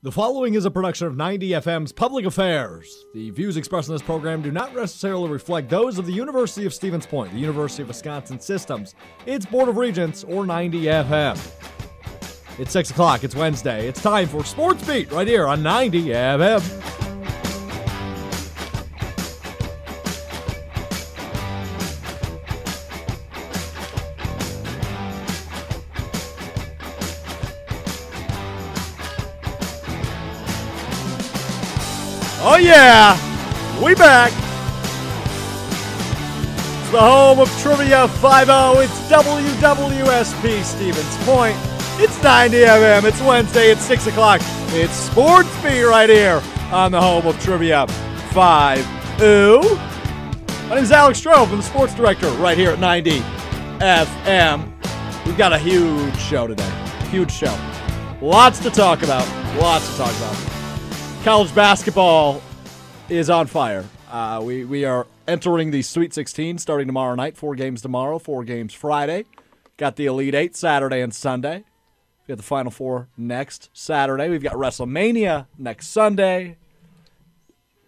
The following is a production of 90 FM's Public Affairs. The views expressed in this program do not necessarily reflect those of the University of Stevens Point, the University of Wisconsin Systems, its Board of Regents, or 90 FM. It's 6 o'clock. It's Wednesday. It's time for Sports Beat right here on 90 FM. Oh yeah, we back. It's the home of Trivia 5-0. It's UWSP Stevens Point. It's 90 FM. It's Wednesday. It's 6 o'clock. It's Sports Beat right here on the home of Trivia 5-0. My name is Alex Stroh. I'm the sports director right here at 90 FM. We've got a huge show today. Huge show. Lots to talk about. College basketball is on fire. We are entering the Sweet 16 starting tomorrow night. 4 games tomorrow, 4 games Friday. Got the Elite Eight Saturday and Sunday. We got the Final Four next Saturday. We've got WrestleMania next Sunday.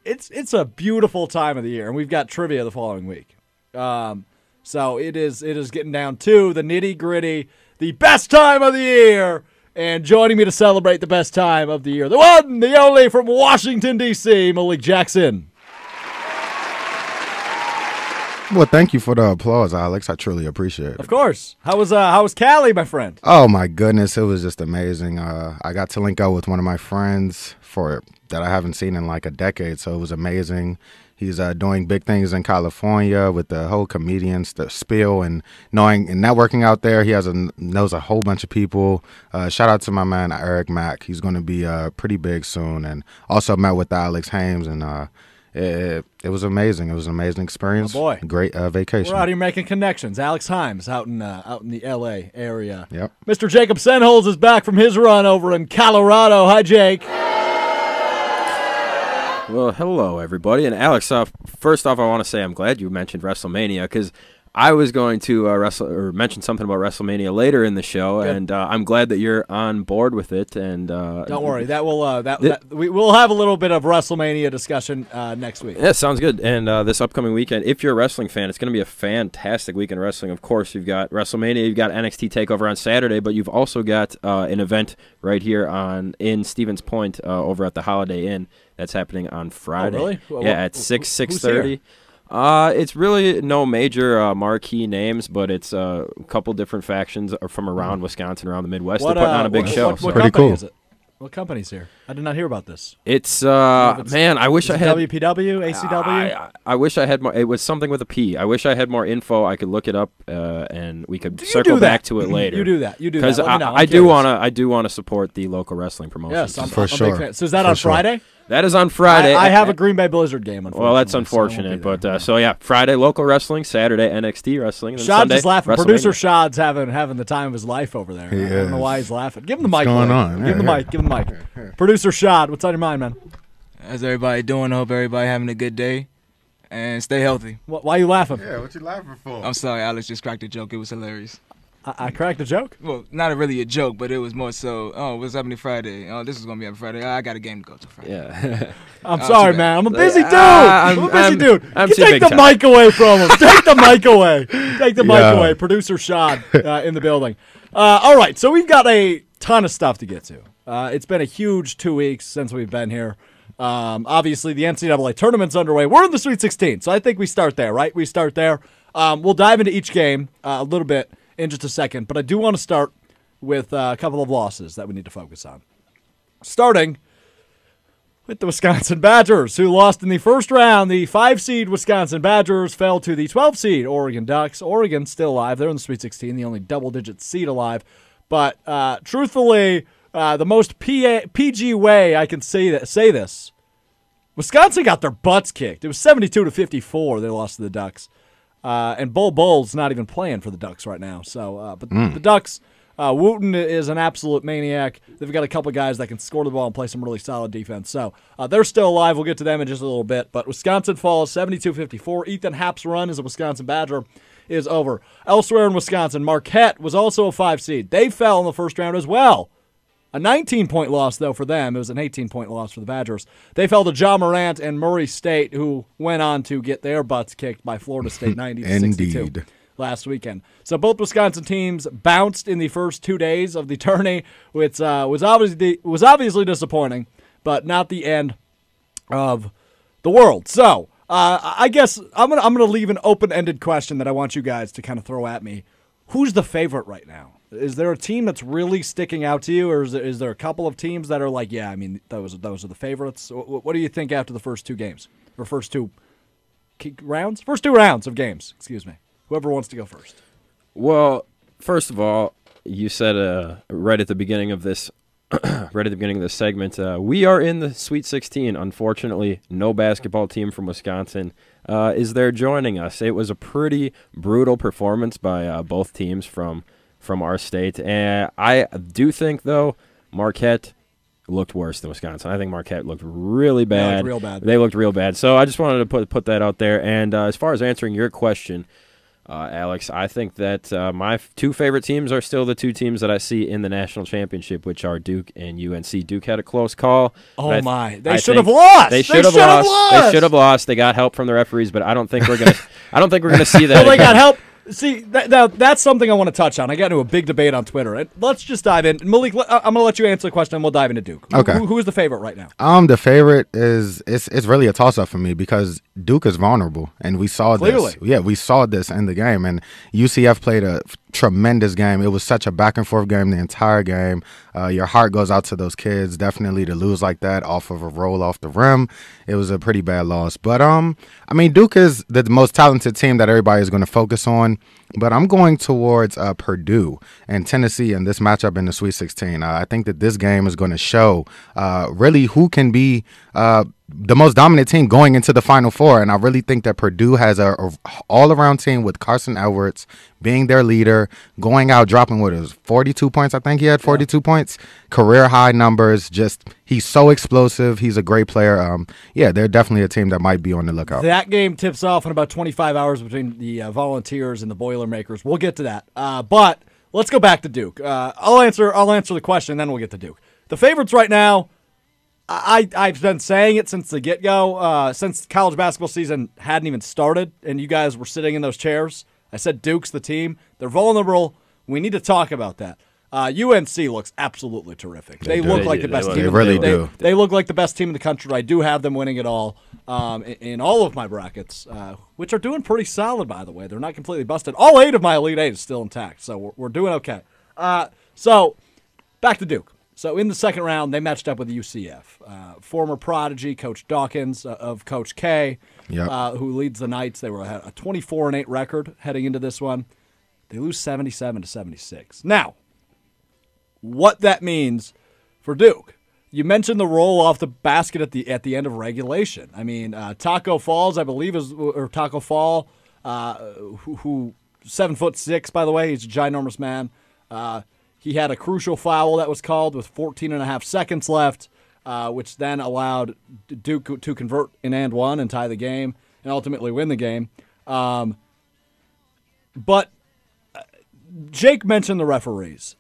It's a beautiful time of the year, and we've got trivia the following week. So it is getting down to the nitty-gritty, the best time of the year. And joining me to celebrate the best time of the year, the one, the only, from Washington, D.C., Malik Jackson. Well, thank you for the applause, Alex. I truly appreciate it. Of course. How was Cali, my friend? Oh, my goodness. It was just amazing. I got to link up with one of my friends that I haven't seen in like a decade, so it was amazing. He's doing big things in California with the whole comedians, the spiel, and knowing and networking out there. He knows a whole bunch of people. Shout out to my man Eric Mack. He's going to be pretty big soon. And also met with Alex Hames, and it was amazing. It was an amazing experience. Oh boy, great vacation. We're out here making connections. Alex Himes out in the L.A. area. Yep. Mr. Jacob Senholz is back from his run over in Colorado. Hi, Jake. Well, hello, everybody. And Alex, first off, I want to say I'm glad you mentioned WrestleMania because I was going to mention something about WrestleMania later in the show, good. And I'm glad that you're on board with it. And don't worry, we'll have a little bit of WrestleMania discussion next week. Yeah, sounds good. And this upcoming weekend, if you're a wrestling fan, it's going to be a fantastic weekend of wrestling. Of course, you've got WrestleMania, you've got NXT Takeover on Saturday, but you've also got an event right here in Stevens Point over at the Holiday Inn. That's happening on Friday. Oh, really? Well, yeah, at 6:30. It's really no major marquee names, but it's a couple different factions from around Wisconsin, around the Midwest. They're putting on a big show. What pretty company cool. is it? What company's here? I did not hear about this. It's man, I wish I had WPW, ACW. I wish I had more. It was something with a P. I wish I had more info. I could look it up, and we could circle back to it later. You do that. Because I do want to support the local wrestling promotions. Yes, I'm for sure. A big fan. So is that on Friday? That is on Friday. I have a Green Bay Blizzard game, unfortunately. Well, that's unfortunate. So yeah, Friday, local wrestling. Saturday, NXT wrestling. And Shad's Sunday, is laughing. Producer Shad's having the time of his life over there. He I don't know is. why he's laughing. Give him the mic. What's going on? Give him the mic. Give him the mic. Producer Shad, what's on your mind, man? How's everybody doing? I hope everybody having a good day. And stay healthy. Why are you laughing? Yeah, what you laughing for? I'm sorry, Alex just cracked a joke. It was hilarious. I cracked a joke? Well, not really a joke, but it was more so, what's happening Friday? Oh, this is going to be on Friday. I got a game to go to Friday. Yeah. I'm sorry, man. I'm a busy dude. I'm a busy dude. take the mic away from him. Take the mic away. Take the mic away. Producer Shad in the building. All right, so we've got a ton of stuff to get to. It's been a huge 2 weeks since we've been here. Obviously, the NCAA tournament's underway. We're in the Sweet 16, so I think we start there, right? We start there. We'll dive into each game a little bit in just a second, but I do want to start with a couple of losses that we need to focus on. Starting with the Wisconsin Badgers, who lost in the first round. The 5-seed Wisconsin Badgers fell to the 12-seed Oregon Ducks. Oregon still alive. They're in the Sweet 16, the only double-digit seed alive. But truthfully, the most PG way I can say this, Wisconsin got their butts kicked. It was 72-54. They lost to the Ducks. And Bull's not even playing for the Ducks right now. So, but the Ducks, Wooten is an absolute maniac. They've got a couple guys that can score the ball and play some really solid defense. So they're still alive. We'll get to them in just a little bit. But Wisconsin falls 72-54. Ethan Happ's run as a Wisconsin Badger is over. Elsewhere in Wisconsin, Marquette was also a 5 seed. They fell in the first round as well A 19-point loss, though, for them. It was an 18-point loss for the Badgers. They fell to John Morant and Murray State, who went on to get their butts kicked by Florida State 90-62 last weekend. So both Wisconsin teams bounced in the first 2 days of the tourney, which was obviously disappointing, but not the end of the world. So I guess I'm gonna leave an open-ended question that I want you guys to kind of throw at me. Who's the favorite right now? Is there a team that's really sticking out to you, or is there a couple of teams that are like, yeah, I mean, those are the favorites? What do you think after the first two games? Or first two rounds? First two rounds of games, excuse me. Whoever wants to go first. Well, first of all, you said right at the beginning of this segment, we are in the Sweet 16. Unfortunately, no basketball team from Wisconsin is there joining us. It was a pretty brutal performance by both teams from our state. And I do think, though, Marquette looked worse than Wisconsin. I think Marquette looked really bad. They looked real bad. So I just wanted to put that out there. And as far as answering your question, Alex, I think that my two favorite teams are still the two teams that I see in the national championship, which are Duke and UNC. Duke had a close call. Oh, my. They should have lost. They should have lost. They should have lost. They got help from the referees, but I don't think we're gonna see that. Well, they got help. See, that's something I want to touch on. I got into a big debate on Twitter. And let's just dive in. Malik, I'm going to let you answer the question, and we'll dive into Duke. Okay. Who is the favorite right now? The favorite is it's really a toss-up for me because Duke is vulnerable, and we saw Clearly. this. Yeah, we saw this in the game, and UCF played a tremendous game. It was such a back-and-forth game the entire game. Your heart goes out to those kids, definitely, to lose like that off of a roll off the rim. It was a pretty bad loss. But, I mean, Duke is the most talented team that everybody is going to focus on. But I'm going towards Purdue and Tennessee in this matchup in the Sweet 16. I think that this game is going to show really who can be the most dominant team going into the Final Four. And I really think that Purdue has a all-around team with Carson Edwards being their leader, going out, dropping what it was, 42 points. I think he had 42 points, career-high numbers. Just he's so explosive. He's a great player. Yeah, they're definitely a team that might be on the lookout. That game tips off in about 25 hours between the Volunteers and the Boilermakers. We'll get to that. But let's go back to Duke. I'll answer the question, then we'll get to Duke. The favorites right now, I've been saying it since the get-go, since college basketball season hadn't even started, and you guys were sitting in those chairs. I said Duke's the team. They're vulnerable. We need to talk about that. UNC looks absolutely terrific. They look like the best team. They really do. They look like the best team in the country. I do have them winning it all in all of my brackets, which are doing pretty solid, by the way. They're not completely busted. All 8 of my Elite 8 is still intact, so we're doing okay. So back to Duke. So in the second round, they matched up with UCF. Former prodigy Coach Dawkins of Coach K, who leads the Knights. They were a 24-8 record heading into this one. They lose 77-76. Now, what that means for Duke? You mentioned the roll off the basket at the end of regulation. I mean, Taco Falls, I believe, or Taco Fall, who 7'6", by the way, he's a ginormous man. He had a crucial foul that was called with 14.5 seconds left, which then allowed Duke to convert an and one and tie the game and ultimately win the game. But Jake mentioned the referees,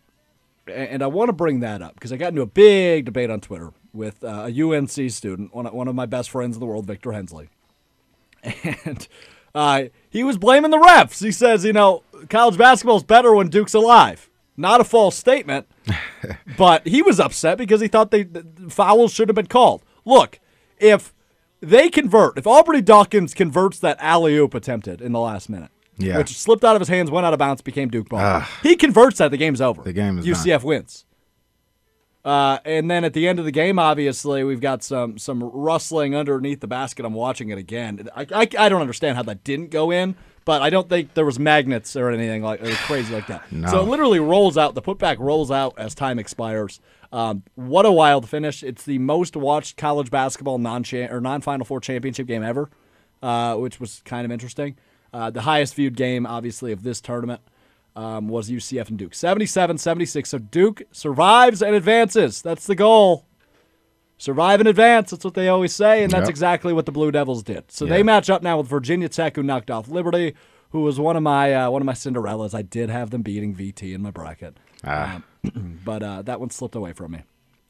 and I want to bring that up because I got into a big debate on Twitter with a UNC student, one of my best friends in the world, Victor Hensley. And he was blaming the refs. He says, college basketball is better when Duke's alive. Not a false statement, but he was upset because he thought the fouls should have been called. Look, if they convert, if Aubrey Dawkins converts that alley-oop attempted in the last minute, which slipped out of his hands, went out of bounds, became Duke ball. He converts that, the game's over. The game is UCF done. wins. And then at the end of the game, obviously, we've got some rustling underneath the basket. I'm watching it again. I don't understand how that didn't go in. But I don't think there was magnets or anything like crazy like that. No. So it literally rolls out. The putback rolls out as time expires. What a wild finish! It's the most watched college basketball non-Final Four championship game ever, which was kind of interesting. The highest viewed game, obviously, of this tournament was UCF and Duke, 77-76. So Duke survives and advances. That's the goal. Survive and advance. That's what they always say, and that's exactly what the Blue Devils did. So they match up now with Virginia Tech, who knocked off Liberty, who was one of my Cinderellas. I did have them beating VT in my bracket, but that one slipped away from me.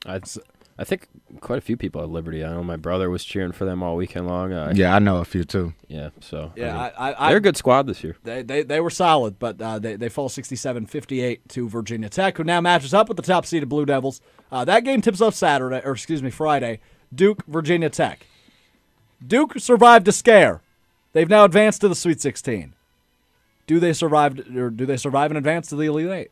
I think quite a few people at Liberty. I know my brother was cheering for them all weekend long. Yeah, I know a few too. Yeah, so Yeah, I mean, they're a good squad this year. They were solid, but they fall 67-58 to Virginia Tech, who now matches up with the top seeded Blue Devils. That game tips off Friday. Duke, Virginia Tech. Duke survived a scare. They've now advanced to the Sweet 16. Do they survive and advance to the Elite Eight?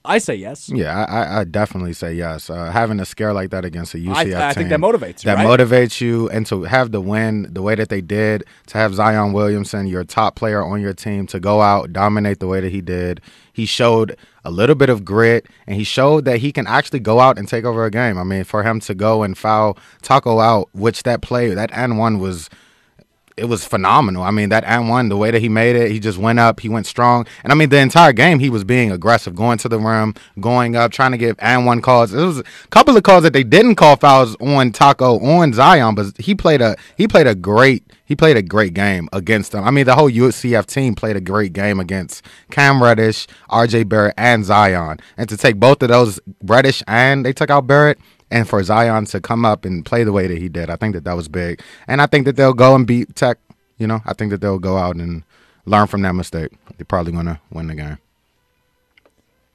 I say yes. Yeah, I definitely say yes. Having a scare like that against a UCF team, I think that motivates you. That motivates you, and to have the win the way that they did, to have Zion Williamson, your top player on your team, to go out, dominate the way that he did. He showed a little bit of grit, and he showed that he can actually go out and take over a game. I mean, for him to go and foul Taco out, which that play, that N1 was – it was phenomenal. I mean, that and one, the way that he made it, he just went up, he went strong. And I mean, the entire game, he was being aggressive, going to the rim, going up, trying to give and one calls. It was a couple of calls that they didn't call fouls on Taco, on Zion, but he played a great game against them. I mean, the whole UCF team played a great game against Cam Reddish, RJ Barrett, and Zion. And to take both of those, Reddish and they took out Barrett, and for Zion to come up and play the way that he did, I think that was big. And I think that they'll go and beat Tech. You know, I think that they'll go out and learn from that mistake. They're probably going to win the game.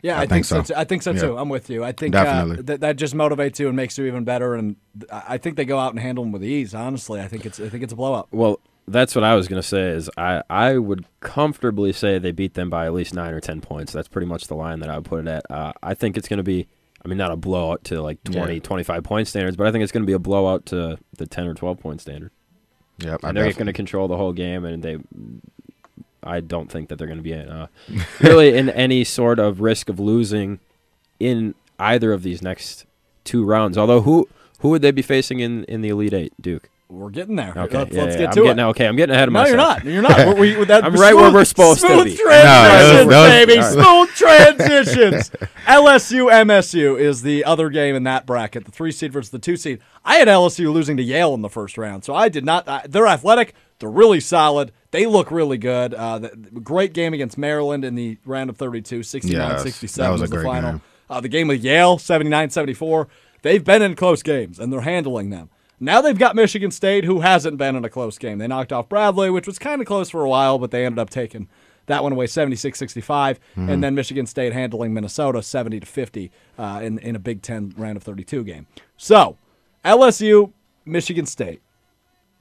Yeah, I think so. I think so, too. Yeah. I'm with you. I think Definitely. that just motivates you and makes you even better. And I think they go out and handle them with ease, honestly. I think it's a blowout. Well, that's what I was going to say is I would comfortably say they beat them by at least 9 or 10 points. That's pretty much the line that I would put it at. I think it's going to be, I mean, not a blowout to like 20, 25-point standards, but I think it's going to be a blowout to the 10 or 12-point standard. Yep, and they're going to control the whole game, and I don't think that they're going to be really in any sort of risk of losing in either of these next two rounds. Although, who would they be facing in the Elite Eight, Duke? We're getting there. Okay, let's get to it. Okay, I'm getting ahead of myself. No, you're not. I'm right where we're supposed to be. Smooth transitions, baby. Right. Smooth transitions. LSU, MSU is the other game in that bracket, the 3 seed versus the 2 seed. I had LSU losing to Yale in the first round, so I did not. They're athletic. They're really solid. They look really good. Great game against Maryland in the round of 32, 69-67 was the final. The game with Yale, 79-74. They've been in close games, and they're handling them. Now they've got Michigan State, who hasn't been in a close game. They knocked off Bradley, which was kind of close for a while, but they ended up taking that one away 76-65, and then Michigan State handling Minnesota 70-50 in a Big Ten round of 32 game. So, LSU, Michigan State.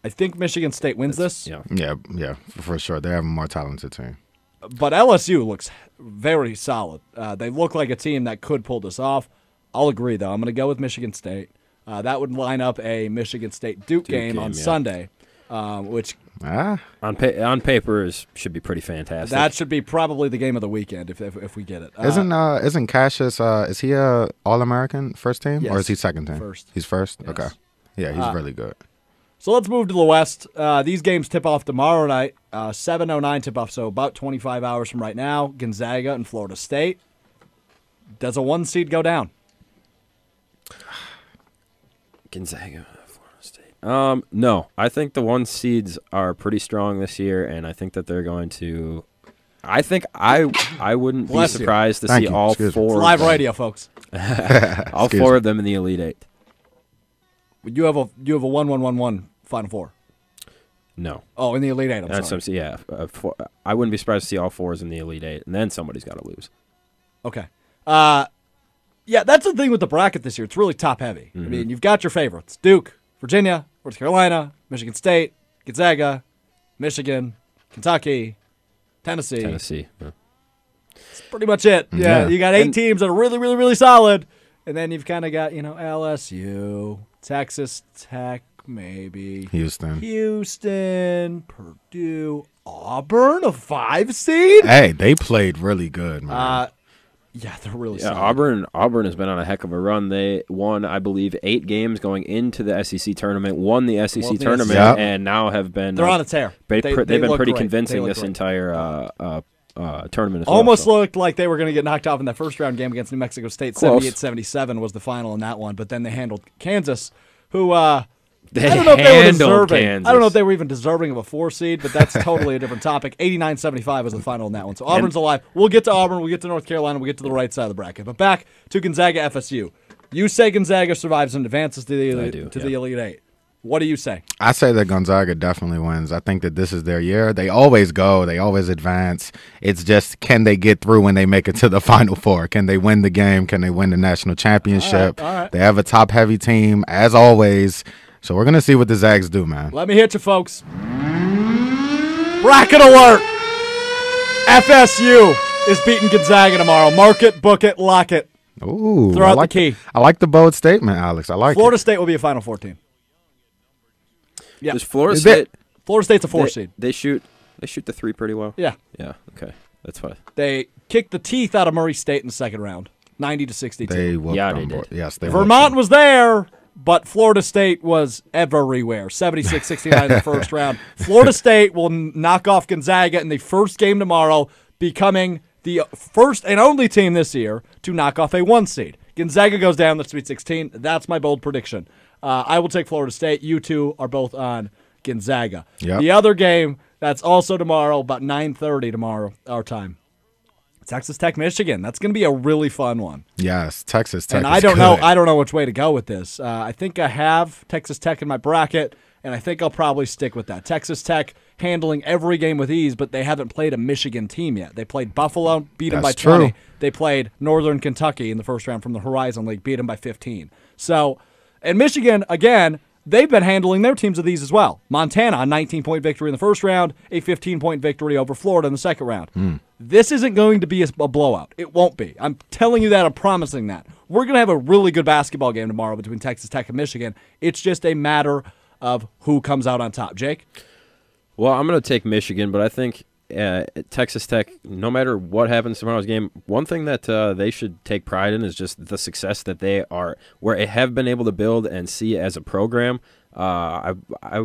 I think Michigan State wins this. Yeah, for sure. They have a more talented team. But LSU looks very solid. They look like a team that could pull this off. I'll agree, though. I'm going to go with Michigan State. That would line up a Michigan State-Duke game on Sunday, which on paper should be pretty fantastic. That should be probably the game of the weekend if we get it. Isn't Cassius? Is he a All-American first team, yes, or is he second team? First. He's first. Yes. Okay. Yeah, he's really good. So let's move to the West. These games tip off tomorrow night, 7:09 tip-off, so about 25 hours from right now. Gonzaga and Florida State. Does a 1 seed go down? Gonzaga, Florida State. No, I think the 1 seeds are pretty strong this year, and I think that they're going to. I think I wouldn't be surprised to see all four. It's live radio, folks. All four of them in the Elite Eight. You have a 1-1-1-1 Final Four. No. Oh, in the Elite Eight. I'm sorry. Yeah, I wouldn't be surprised to see all 4s in the Elite Eight, and then somebody's got to lose. Okay. Yeah, that's the thing with the bracket this year. It's really top-heavy. I mean, you've got your favorites. Duke, Virginia, North Carolina, Michigan State, Gonzaga, Michigan, Kentucky, Tennessee. Yeah. That's pretty much it. Yeah, you got 8 teams that are really, really, really solid. And then you've kind of got, LSU, Texas Tech, maybe. Houston, Purdue, Auburn, a 5 seed? Hey, they played really good, man. Yeah, they're really solid. Auburn has been on a heck of a run. They won, I believe, 8 games going into the SEC tournament, won the SEC tournament, and now have been. They're on a tear. They've been pretty convincing this entire tournament as well. Almost looked like they were going to get knocked off in that first round game against New Mexico State. 78-77 was the final in that one, but then they handled Kansas, who I don't know if they were deserving. Kansas. I don't know if they were even deserving of a 4 seed, but that's totally a different topic. 89-75 was the final in that one. So Auburn's alive. We'll get to Auburn. We'll get to North Carolina. We'll get to the right side of the bracket. But back to Gonzaga FSU. You say Gonzaga survives and advances to the Elite Eight. What do you say? I say that Gonzaga definitely wins. I think that this is their year. They always go. They always advance. It's just, can they get through when they make it to the Final Four? Can they win the game? Can they win the national championship? All right. They have a top-heavy team, as always. So we're going to see what the Zags do, man. Let me hit you, folks. Bracket alert! FSU is beating Gonzaga tomorrow. Mark it, book it, lock it. Ooh, Throw out the key. I like the bold statement, Alex. I like Florida State will be a Final Four team. Yeah. Does Florida State? Florida State's a 4 seed. They shoot the three pretty well. Yeah. Yeah. Okay. That's fine. They kicked the teeth out of Murray State in the second round, 90-62. They whooped Yeah, them. they did. Yes, they Vermont was there, but Florida State was everywhere. 76-69 in the first round. Florida State will knock off Gonzaga in the first game tomorrow, becoming the first and only team this year to knock off a 1 seed. Gonzaga goes down the Sweet 16. That's my bold prediction. I will take Florida State. You two are both on Gonzaga. Yep. The other game that's also tomorrow, about 9:30 tomorrow, our time. Texas Tech, Michigan. That's going to be a really fun one. Yes, Texas Tech. And I don't know which way to go with this. I think I have Texas Tech in my bracket, and I think I'll probably stick with that. Texas Tech handling every game with ease, but they haven't played a Michigan team yet. They played Buffalo, beat them by 20. They played Northern Kentucky in the first round from the Horizon League, beat them by 15. So, and Michigan, again, they've been handling their teams with ease as well. Montana, a 19-point victory in the first round, a 15-point victory over Florida in the second round. This isn't going to be a blowout. It won't be. I'm telling you that. I'm promising that. We're going to have a really good basketball game tomorrow between Texas Tech and Michigan. It's just a matter of who comes out on top. Jake? Well, I'm going to take Michigan, but I think Texas Tech, no matter what happens tomorrow's game, one thing that they should take pride in is just the success that they have been able to build and see as a program. I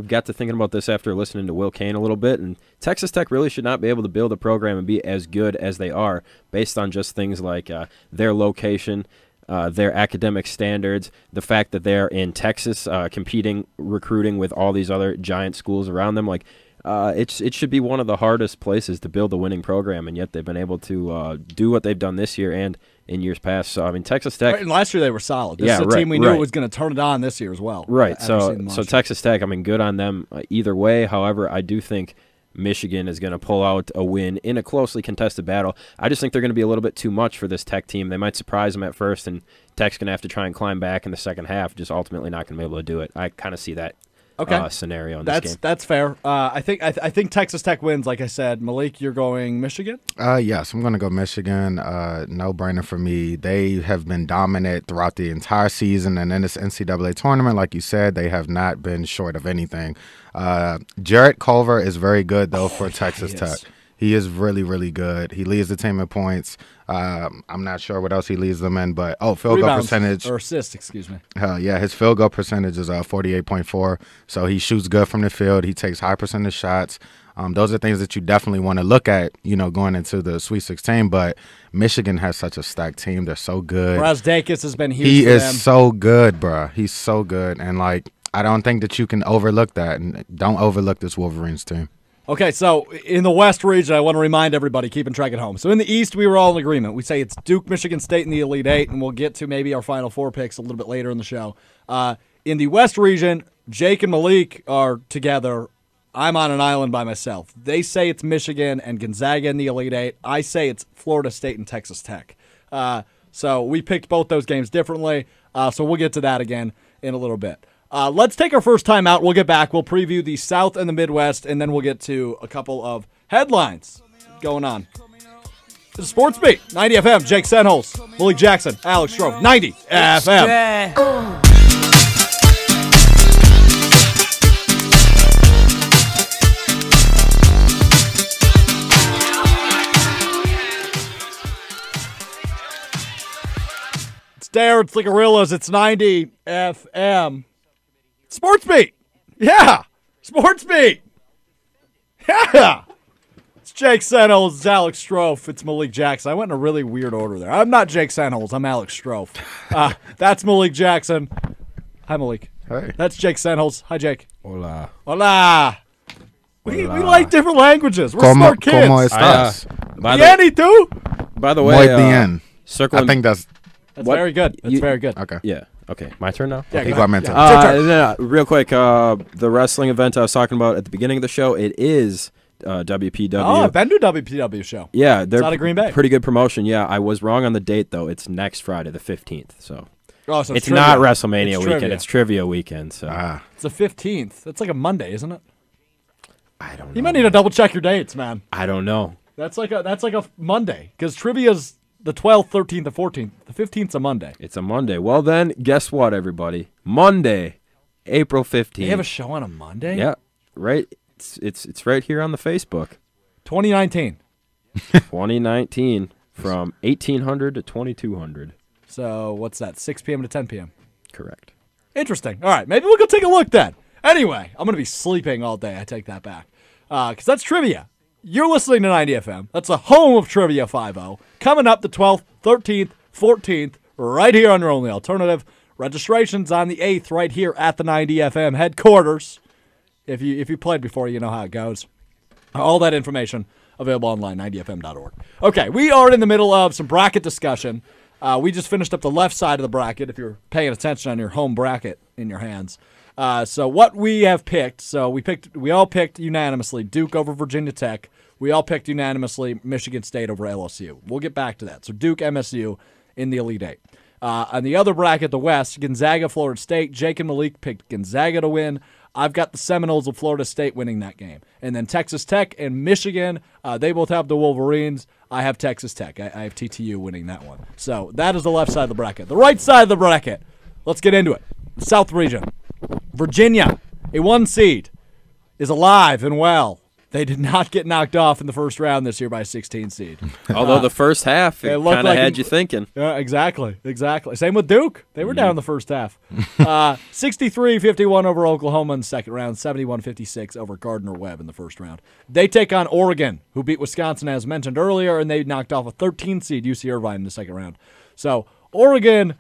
got to thinking about this after listening to Will Kane a little bit, and Texas Tech really should not be able to build a program and be as good as they are based on just things like their location, their academic standards, the fact that they're in Texas competing, recruiting with all these other giant schools around them. Like, it should be one of the hardest places to build a winning program, and yet they've been able to do what they've done this year and in years past. So, I mean, Texas Tech. Right, and last year they were solid. This is a team we knew was going to turn it on this year as well. Right. So Texas Tech, I mean, good on them either way. However, I do think Michigan is going to pull out a win in a closely contested battle. I just think they're going to be a little bit too much for this Tech team. They might surprise them at first, and Tech's going to have to try and climb back in the second half, just ultimately not going to be able to do it. I kind of see that. Scenario in this game. That's fair. I think Texas Tech wins. Like I said, Malik, you're going Michigan. Yes, I'm going to go Michigan. No brainer for me. They have been dominant throughout the entire season, and in this NCAA tournament, like you said, they have not been short of anything. Jarrett Culver is very good though for Texas Tech. He is really, really good. He leads the team in points. I'm not sure what else he leads them in, but field goal percentage or assist, excuse me. Yeah, his field goal percentage is 48.4. So he shoots good from the field. He takes high percentage shots. Those are things that you definitely want to look at, going into the Sweet 16. But Michigan has such a stacked team. They're so good. Brazdeikis has been huge. He is so good, bro. He's so good, and I don't think that you can overlook that. And don't overlook this Wolverines team. Okay, so in the West region, I want to remind everybody, keeping track at home. So in the East, we were all in agreement. We say it's Duke, Michigan State in the Elite Eight, and we'll get to maybe our Final Four picks a little bit later in the show. In the West region, Jake and Malik are together. I'm on an island by myself. They say it's Michigan and Gonzaga in the Elite Eight. I say it's Florida State and Texas Tech. So we picked both those games differently, so we'll get to that again in a little bit. Let's take our first time out. We'll get back. We'll preview the South and the Midwest, and then we'll get to a couple of headlines going on. This is Sports Beat, 90 FM. Jake Senholz, Malik Jackson, Alex Stroh, 90 FM. It's there. It's the Gorillas. It's 90 FM. Sports Beat. Yeah. Sports Beat. Yeah. It's Jake Senholz. It's Alex Stroh. It's Malik Jackson. I went in a really weird order there. I'm not Jake Senholz. I'm Alex Stroh. That's Malik Jackson. Hi, Malik. Hey. That's Jake Senholz. Hi, Jake. Hola. Hola. We like different languages. We're smart kids. ¿Cómo estás? Bien, ¿y tú? By the way, Muy bien. circling, I think that's That's very good. That's very good. Okay. Yeah. Okay. My turn now? Yeah, Okay. go ahead. meant to. No, real quick, the wrestling event I was talking about at the beginning of the show, it is WPW. Oh, I've been to a WPW show. Yeah, they're It's out of Green Bay. Pretty good promotion. Yeah, I was wrong on the date though. It's next Friday, the 15th. So So it's trivia. not WrestleMania It's weekend. trivia. It's trivia weekend. So It's the 15th. That's like a Monday, isn't it? I don't know. You might need to double check your dates, man. I don't know. That's like a Monday because trivia's the 12th, 13th, and 14th. The 15th's a Monday. It's a Monday. Well then, guess what, everybody? Monday, April 15th. They have a show on a Monday. Yeah, right. It's right here on the Facebook. 2019. 2019 from 1800 to 2200. So what's that? 6 p.m. to 10 p.m. Correct. Interesting. All right, maybe we'll go take a look then. Anyway, I'm gonna be sleeping all day. I take that back because that's trivia. You're listening to 90 FM. That's the home of Trivia 5-0. Coming up the 12th, 13th, 14th, right here on your only alternative. Registration's on the 8th, right here at the 90 FM headquarters. If you played before, you know how it goes. All that information available online, 90fm.org. Okay, we are in the middle of some bracket discussion. We just finished up the left side of the bracket, if you're paying attention on your home bracket in your hands. So what we have picked, we all picked unanimously Duke over Virginia Tech. We all picked unanimously Michigan State over LSU. We'll get back to that. So Duke, MSU in the Elite Eight. On the other bracket, the West, Gonzaga, Florida State. Jake and Malik picked Gonzaga to win. I've got the Seminoles of Florida State winning that game. And then Texas Tech and Michigan, they both have the Wolverines. I have Texas Tech. I have TTU winning that one. So that is the left side of the bracket. The right side of the bracket, let's get into it. The South region. Virginia, a 1 seed, is alive and well. They did not get knocked off in the first round this year by a 16 seed. Although the first half, it kind of had you thinking. Yeah, exactly. Same with Duke. They were down in the first half. 63-51 over Oklahoma in the second round, 71-56 over Gardner-Webb in the first round. They take on Oregon, who beat Wisconsin, as mentioned earlier, and they knocked off a 13 seed UC Irvine in the second round. So Oregon,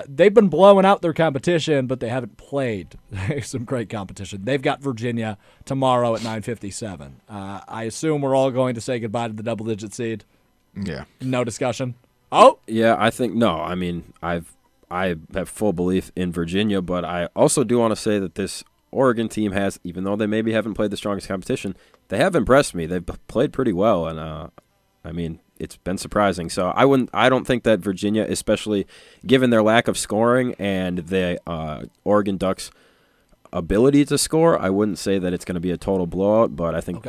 they've been blowing out their competition, but they haven't played some great competition. They've got Virginia tomorrow at 9:57. I assume we're all going to say goodbye to the double-digit seed. Yeah. No discussion. Oh, Yeah, I think no. I mean, I have full belief in Virginia, but I also do want to say that this Oregon team has, even though they maybe haven't played the strongest competition, they have impressed me. They've played pretty well, and I mean, it's been surprising. So I don't think that Virginia, especially given their lack of scoring and the Oregon Ducks' ability to score, I wouldn't say that it's going to be a total blowout. But I think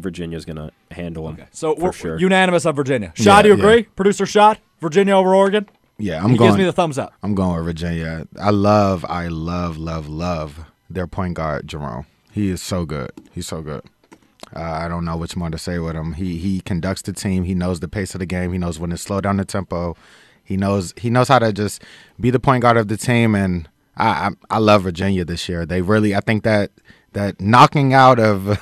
Virginia's going to handle them. so for we're sure. Unanimous on Virginia. Shad, do you agree? Producer Shad, Virginia over Oregon. Yeah, He gives me the thumbs up. I'm going with Virginia. I love their point guard, Jerome. He is so good. He's so good. I don't know which more to say with him. He conducts the team. He knows the pace of the game. He knows when to slow down the tempo. He knows how to just be the point guard of the team. And I love Virginia this year. They really, I think that knocking out of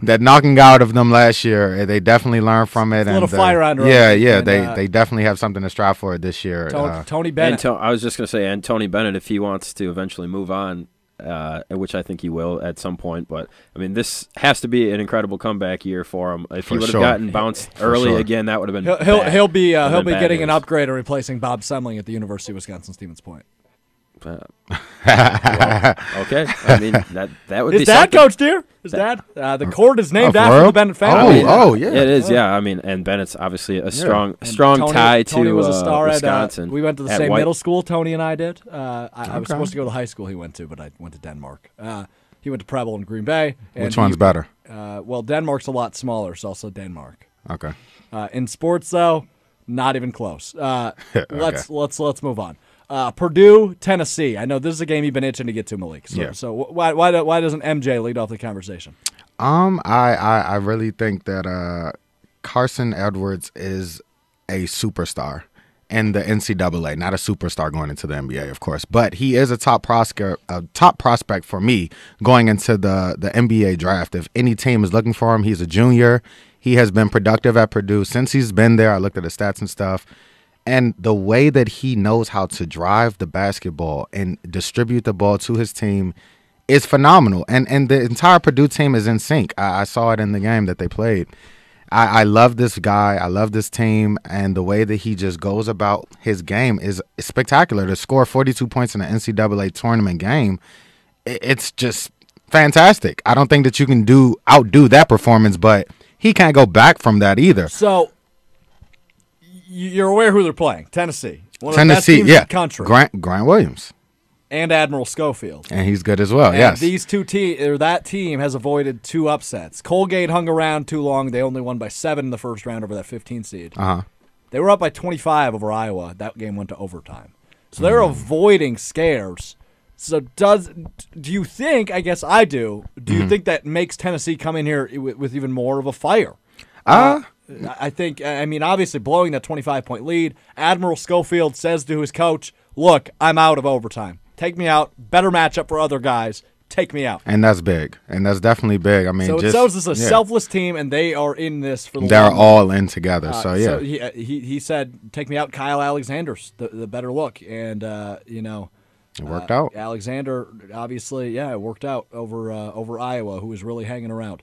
them last year, they definitely learned from it. A little fire under. Yeah. They definitely have something to strive for this year. Tony Bennett. I was just going to say, and Tony Bennett, if he wants to eventually move on, which I think he will at some point. But, I mean, this has to be an incredible comeback year for him. If he would have gotten bounced early again, that would have been bad. He'll be getting news. an upgrade and replacing Bob Semling at the University of Wisconsin-Stevens Point. Well, okay. I mean, that would His be dad something. coached here. His dad. The court is named for after real? the Bennett family. Yeah. It is, yeah. I mean, and Bennett's obviously a strong Tony, tie Tony to was a star Wisconsin. we went to the at same White. middle school, Tony and I did. I was supposed to go to the high school he went to, but I went to Denmark. He went to Preble in Green Bay. And Which one's better? Well, Denmark's a lot smaller, so also Denmark. Okay. In sports, though, not even close. Let's move on. Purdue, Tennessee. I know this is a game you've been itching to get to, Malik. So why doesn't MJ lead off the conversation? I really think that Carson Edwards is a superstar in the NCAA, not a superstar going into the NBA, of course, but he is a top prospect for me going into the NBA draft. If any team is looking for him, he's a junior. He has been productive at Purdue since he's been there. I looked at his stats and stuff. And the way that he knows how to drive the basketball and distribute the ball to his team is phenomenal. And the entire Purdue team is in sync. I saw it in the game that they played. I love this guy. I love this team, and the way that he just goes about his game is spectacular. To score 42 points in an NCAA tournament game, it's just fantastic. I don't think that you can outdo that performance, but he can't go back from that either. So you're aware who they're playing? Tennessee. One of the best teams in the country. Grant Williams. And Admiral Schofield. And he's good as well, and yes. These that team has avoided 2 upsets. Colgate hung around too long. They only won by 7 in the first round over that 15 seed. They were up by 25 over Iowa. That game went to overtime. So they're avoiding scares. So do you think, I guess I do you think that makes Tennessee come in here with even more of a fire? I mean, obviously blowing that 25-point lead, Admiral Schofield says to his coach, look, I'm out of overtime. Take me out. Better matchup for other guys. Take me out. And that's big. And that's definitely big. I mean, so it shows this is a selfless team, and they are in this for the They're all in together. So So he said, take me out. Kyle Alexander's the better look. And, it worked out. Alexander, obviously, it worked out over Iowa, who was really hanging around.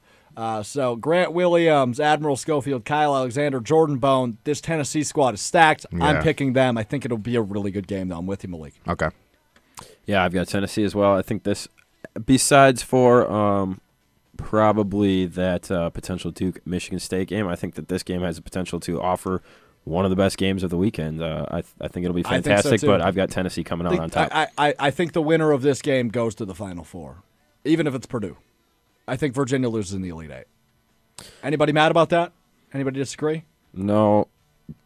So Grant Williams, Admiral Schofield, Kyle Alexander, Jordan Bone. This Tennessee squad is stacked. Yeah. I'm picking them. I think it'll be a really good game, though. I'm with you, Malik. Okay. Yeah, I've got Tennessee as well. I think this, besides for probably that potential Duke-Michigan State game, I think that this game has the potential to offer one of the best games of the weekend. I think it'll be fantastic, but I've got Tennessee coming out on top. I think the winner of this game goes to the Final Four, even if it's Purdue. I think Virginia loses in the Elite Eight. Anybody mad about that? Anybody disagree? No,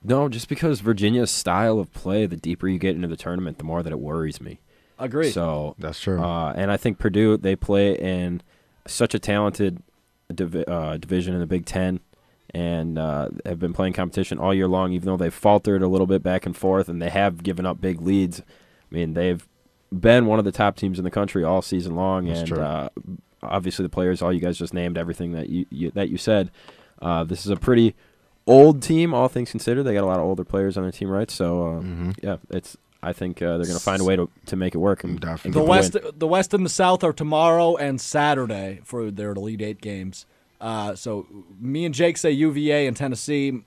just because Virginia's style of play, the deeper you get into the tournament, the more that it worries me. Agreed. So that's true. And I think Purdue, they play in such a talented division in the Big Ten, and have been playing competition all year long, even though they've faltered a little bit back and forth, and they have given up big leads. I mean, they've been one of the top teams in the country all season long, that's and true. Obviously the players, all you guys just named, everything that you said. This is a pretty old team, all things considered. They got a lot of older players on their team, right? So, I think they're going to find a way to make it work. And the West and the South are tomorrow and Saturday for their Elite Eight games. So me and Jake say UVA and Tennessee.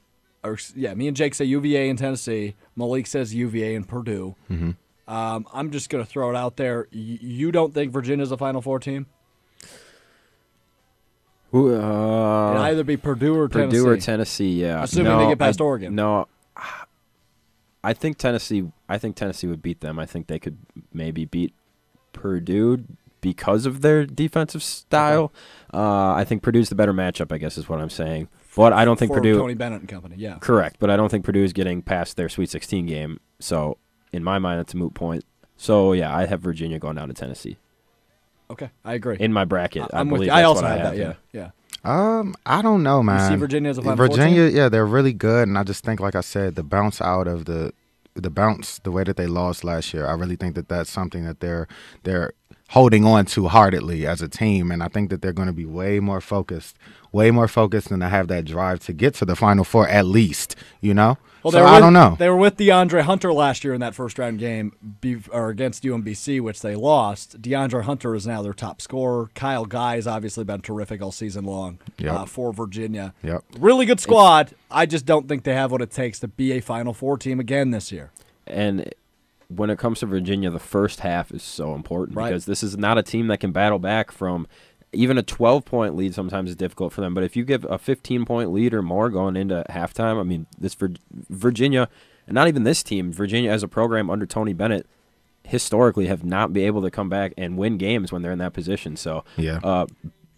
Me and Jake say UVA and Tennessee. Malik says UVA and Purdue. Mm-hmm. I'm just going to throw it out there. You don't think Virginia's a Final Four team? It'd either be Purdue or Tennessee, yeah. Assuming they get past Oregon. No, I think Tennessee would beat them. I think they could maybe beat Purdue because of their defensive style. Okay. I think Purdue's the better matchup, I guess is what I'm saying. But I don't think Purdue. Tony Bennett and company, yeah. Correct, but I don't think Purdue is getting past their Sweet 16 game. So in my mind, that's a moot point. So yeah, I have Virginia going down to Tennessee. Okay, I agree. In my bracket, I believe I that's also what have I have. that. Yeah. I don't know, man. You see Virginia as a Final Four team? Yeah, they're really good, and I just think, like I said, the bounce out of the way that they lost last year, I really think that that's something that they're holding on to heartedly as a team, and I think that they're going to be way more focused than to have that drive to get to the Final Four at least, Well, so I don't know. They were with DeAndre Hunter last year in that first-round game against UMBC, which they lost. DeAndre Hunter is now their top scorer. Kyle Guy has obviously been terrific all season long for Virginia. Yep. Really good squad. I just don't think they have what it takes to be a Final Four team again this year. And when it comes to Virginia, the first half is so important because this is not a team that can battle back from – even a 12-point lead sometimes is difficult for them. But if you give a 15-point lead or more going into halftime, I mean, this Virginia, and not even this team, Virginia as a program under Tony Bennett, historically have not been able to come back and win games when they're in that position. So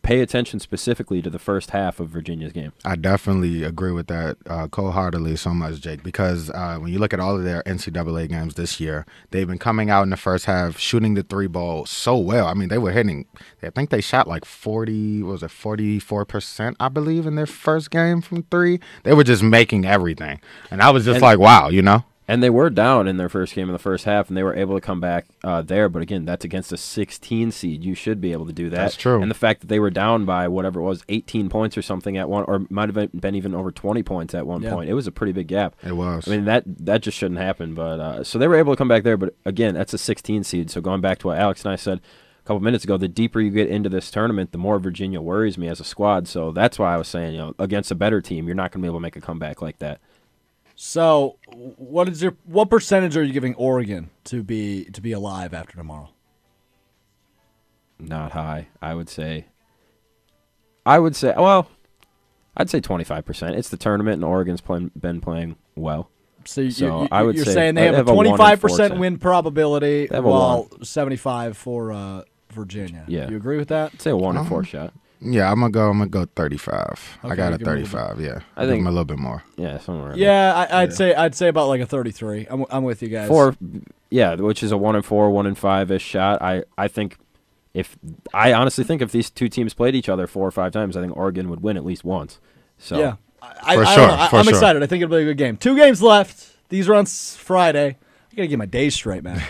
pay attention specifically to the first half of Virginia's game. I definitely agree with that wholeheartedly so much, Jake, because when you look at all of their NCAA games this year, they've been coming out in the first half, shooting the three ball so well. I mean, they were hitting, I think they shot like 44%, I believe, in their first game from three. They were just making everything. And I was just like, wow, And they were down in their first game in the first half, and they were able to come back there. But, again, that's against a 16 seed. You should be able to do that. That's true. And the fact that they were down by whatever it was, 18 points or something at one, or might have been even over 20 points at one point. It was a pretty big gap. It was. I mean, that just shouldn't happen. But so they were able to come back there. But, again, that's a 16 seed. So going back to what Alex and I said a couple minutes ago, the deeper you get into this tournament, the more Virginia worries me as a squad. So that's why I was saying, against a better team, you're not going to be able to make a comeback like that. So, what percentage are you giving Oregon to be alive after tomorrow? Not high, I would say. Well, I'd say 25%. It's the tournament, and Oregon's been playing well. So I would you're say saying they have a 25% win probability, while 75 for Virginia. Yeah. You agree with that? I'd say a 1-4 shot. Yeah, I'm gonna go 35. Okay, I got a give me a 35. Yeah, I think a little bit more. Yeah, somewhere. Yeah, I'd say about like a 33. I'm with you guys. Which is a 1-4, 1-5-ish shot. I think I honestly think if these two teams played each other 4 or 5 times, I think Oregon would win at least once. So yeah, For sure. I'm excited. I think it'll be a good game. 2 games left. These are on Friday. I gotta get my days straight, man.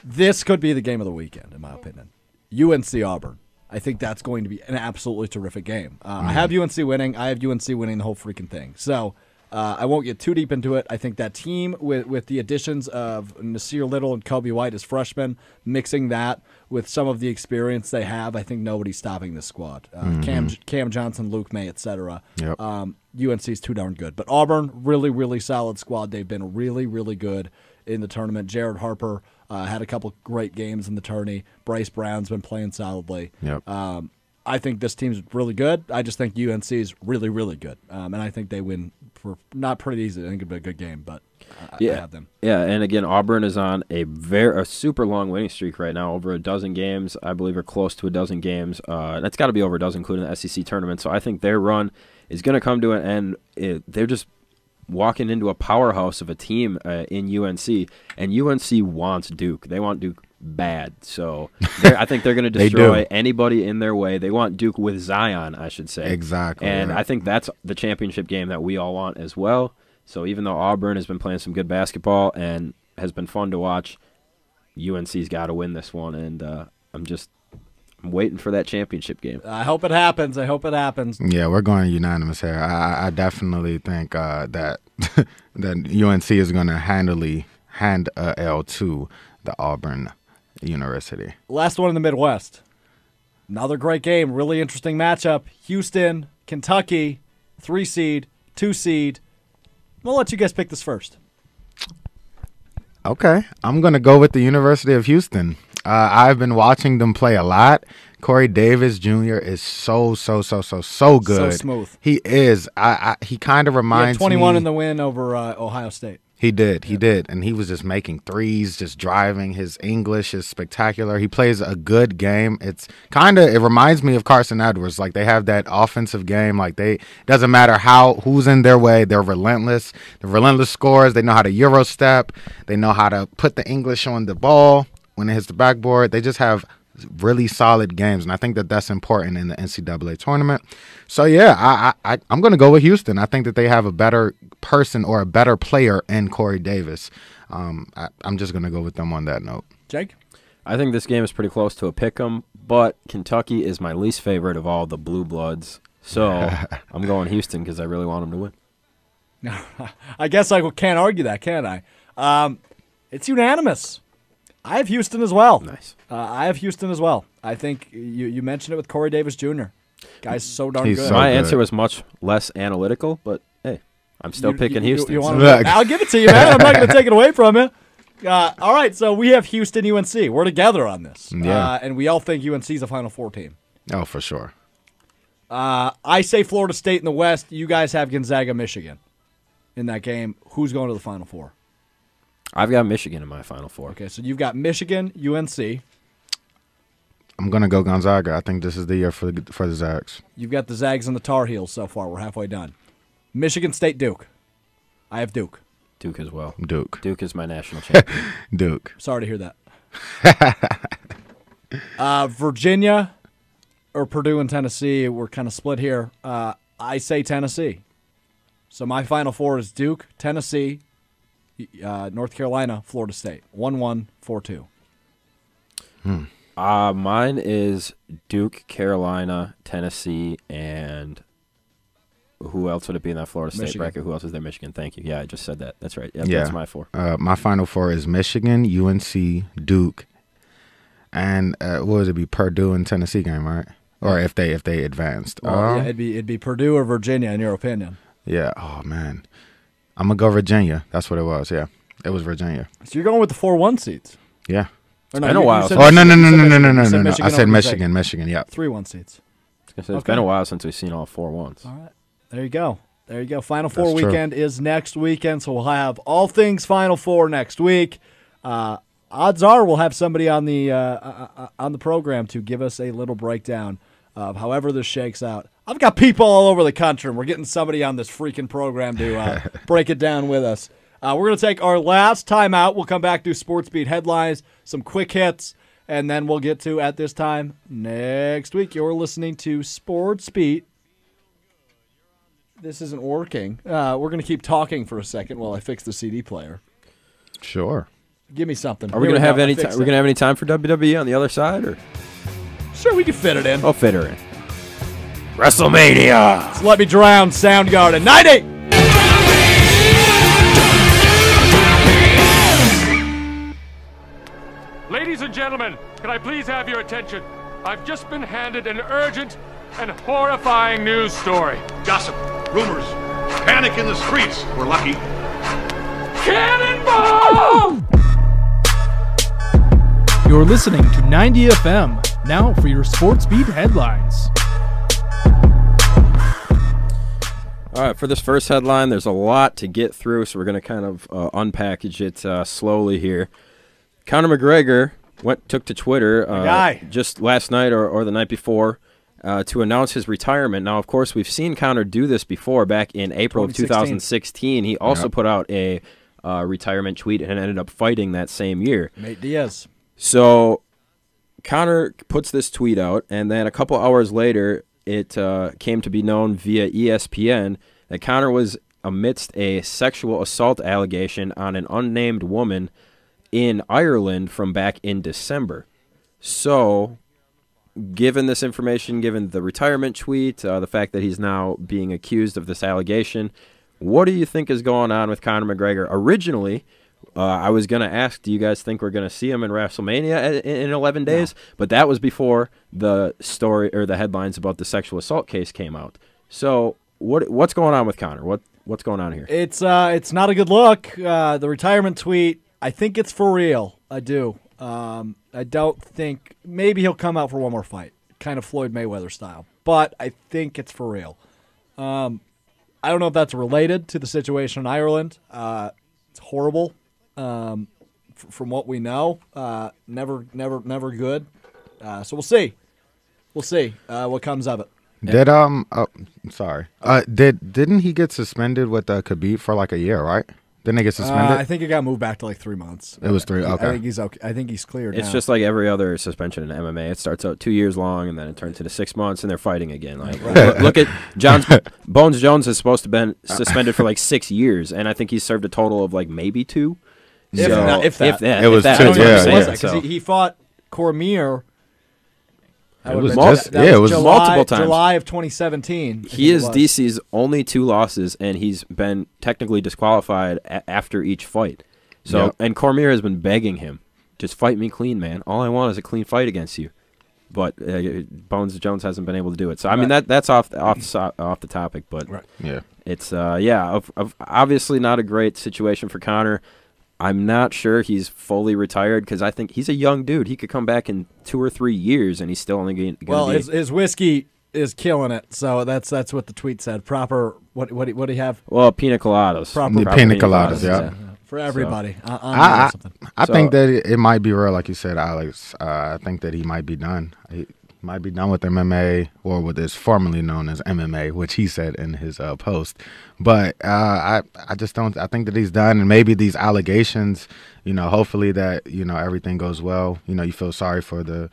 This could be the game of the weekend, in my opinion. UNC Auburn. I think that's going to be an absolutely terrific game. I have UNC winning. I have UNC winning the whole freaking thing. So I won't get too deep into it. I think that team with the additions of Nasir Little and Kobe White as freshmen, mixing that with some of the experience they have, I think nobody's stopping this squad. Cam Johnson, Luke May, etc. Yep. UNC is too darn good. But Auburn, really, really solid squad. They've been really, really good in the tournament. Jared Harper had a couple great games in the tourney. Bryce Brown's been playing solidly. Yep. I think this team's really good. I just think UNC is really, really good. And I think they win for not pretty easy. I think it'll be a good game, but I have them. Yeah, and again, Auburn is on a super long winning streak right now, over a dozen games, I believe, or close to a dozen games. And it's got to be over a dozen, including the SEC tournament. So I think their run is going to come to an end. They're just walking into a powerhouse of a team in UNC, and UNC wants Duke. They want Duke bad. So I think they're going to destroy anybody in their way. They want Duke with Zion, I should say. Exactly. And I think that's the championship game that we all want as well. So even though Auburn has been playing some good basketball and has been fun to watch, UNC's got to win this one, and I'm waiting for that championship game. I hope it happens. Yeah, we're going unanimous here. I definitely think that that UNC is going to hand a L to the Auburn University. Last one in the Midwest. Another great game. Really interesting matchup. Houston, Kentucky, 3 seed, 2 seed. We'll let you guys pick this first. Okay, I'm going to go with the University of Houston. I've been watching them play a lot. Corey Davis Jr. is so good. So smooth. He is. He kind of reminds me. 21 in the win over Ohio State. He did. And he was just making threes, just driving. His English is spectacular. He plays a good game. It reminds me of Carson Edwards. Like, they have that offensive game. Like, doesn't matter who's in their way. They're relentless. They're relentless scorers. They know how to Euro step. They know how to put the English on the ball when it hits the backboard. They just have really solid games, and I think that that's important in the NCAA tournament. So, yeah, I'm going to go with Houston. I think that they have a better person or a better player in Corey Davis. I'm just going to go with them on that note. Jake? I think this game is pretty close to a pick'em, but Kentucky is my least favorite of all the Blue Bloods. So I'm going Houston because I really want them to win. I guess I can't argue that, can I? It's unanimous. I have Houston as well. Nice. I have Houston as well. I think you mentioned it with Corey Davis Jr. Guy's so darn He's good. so My good. answer was much less analytical, but hey, I'm still picking Houston. You I'll give it to you, man. I'm not going to take it away from you. All right, so we have Houston, UNC. We're together on this. Yeah. And we all think UNC is a Final Four team. Oh, for sure. I say Florida State in the West. You guys have Gonzaga, Michigan in that game. Who's going to the Final Four? I've got Michigan in my Final Four. Okay, so you've got Michigan, UNC. I'm going to go Gonzaga. I think this is the year for the Zags. You've got the Zags and the Tar Heels so far. We're halfway done. Michigan State, Duke. I have Duke. Duke as well. Duke. Duke is my national champion. Duke. Sorry to hear that. Virginia or Purdue and Tennessee, we're kind of split here. I say Tennessee. So my Final Four is Duke, Tennessee, North Carolina, Florida State. 1-1, 4-2. Mine is Duke, Carolina, Tennessee, and who else would it be in that Florida State Michigan. bracket? Who else is there? Michigan. Thank you. Yeah, I just said that. That's right. Yep, Yeah. That's my four. My Final Four is Michigan, UNC, Duke, And what would it be? Purdue and Tennessee game, right? Or if they advanced. Well, yeah, it'd be Purdue or Virginia, in your opinion. Yeah. Oh man, I'm gonna go Virginia. That's what it was. Yeah, it was Virginia. So you're going with the 4-1 seeds. Yeah. Or been a while. Oh no. I said Michigan. Yeah. 3-1 seeds. It's been a while since we've seen all 4-1s. All right. There you go. Final Four That's true. weekend is next weekend, so we'll have all things Final Four next week. Odds are we'll have somebody on the program to give us a little breakdown of however this shakes out. I've got people all over the country, and we're getting somebody on this freaking program to break it down with us. We're going to take our last time out. We'll come back, do Sports Beat headlines, some quick hits, and then we'll get to, at this time, next week. You're listening to Sports Beat. This isn't working. We're going to keep talking for a second while I fix the CD player. Sure. Give me something. Are we going to have any time? We're going to have any time for WWE on the other side, or? Sure, we can fit it in. I'll fit her in. WrestleMania. So let me drown Soundgarden. 90. Ladies and gentlemen, can I please have your attention? I've just been handed an urgent and horrifying news story. Gossip, rumors, panic in the streets. We're lucky. Cannonball! You're listening to 90 FM. Now for your Sports Beat headlines. All right, for this first headline, there's a lot to get through, so we're going to kind of unpackage it slowly here. Conor McGregor took to Twitter just last night or the night before to announce his retirement. Now, of course, we've seen Conor do this before back in April of 2016. He also put out a retirement tweet and ended up fighting that same year. Nate Diaz. So Conor puts this tweet out, and then a couple hours later, it came to be known via ESPN that Conor was amidst a sexual assault allegation on an unnamed woman in Ireland from back in December. So, given this information, given the retirement tweet, the fact that he's now being accused of this allegation, what do you think is going on with Conor McGregor? Originally, I was going to ask, do you guys think we're going to see him in WrestleMania in 11 days? No. But that was before the story or the headlines about the sexual assault case came out. So, what's going on with Conor? What's going on here? It's not a good look. The retirement tweet, I think it's for real. I do. I don't think maybe he'll come out for one more fight, kind of Floyd Mayweather style. But I think it's for real. I don't know if that's related to the situation in Ireland. It's horrible. From what we know, never good. So we'll see. We'll see what comes of it. Didn't he get suspended with Khabib for like a year, right? Didn't he get suspended? I think it got moved back to like 3 months. It was 3. Okay. I think he's okay. I think he's cleared. It's now. just like every other suspension in MMA. It starts out 2 years long, and then it turns into 6 months, and they're fighting again. Like, look at Bones Jones is supposed to have been suspended for like 6 years, and I think he's served a total of like maybe 2. If that. It was 2. Yeah. Because he fought Cormier. It was multiple times. July of 2017. He is DC's only 2 losses, and he's been technically disqualified after each fight. So, and Cormier has been begging him, just fight me clean, man. All I want is a clean fight against you. But Bones Jones hasn't been able to do it. So I mean that's off the topic, but it's obviously not a great situation for Conor. I'm not sure he's fully retired because I think he's a young dude. He could come back in 2 or 3 years, and he's still only going to Well, his whiskey is killing it, so that's what the tweet said. Proper, what do you have? Well, pina coladas. Proper pina coladas, yeah. For everybody. So, I think that it might be real, like you said, Alex. I think that he might be done. He might be done with MMA, or what is formerly known as MMA, which he said in his post. But I just don't. I think that he's done, and maybe these allegations, hopefully that everything goes well. You feel sorry for the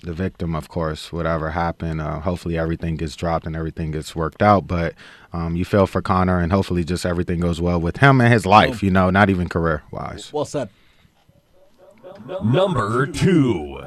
victim, of course, whatever happened. Hopefully everything gets dropped and everything gets worked out. But you feel for Conor, and hopefully just everything goes well with him and his life. Not even career wise. Well said. Number 2.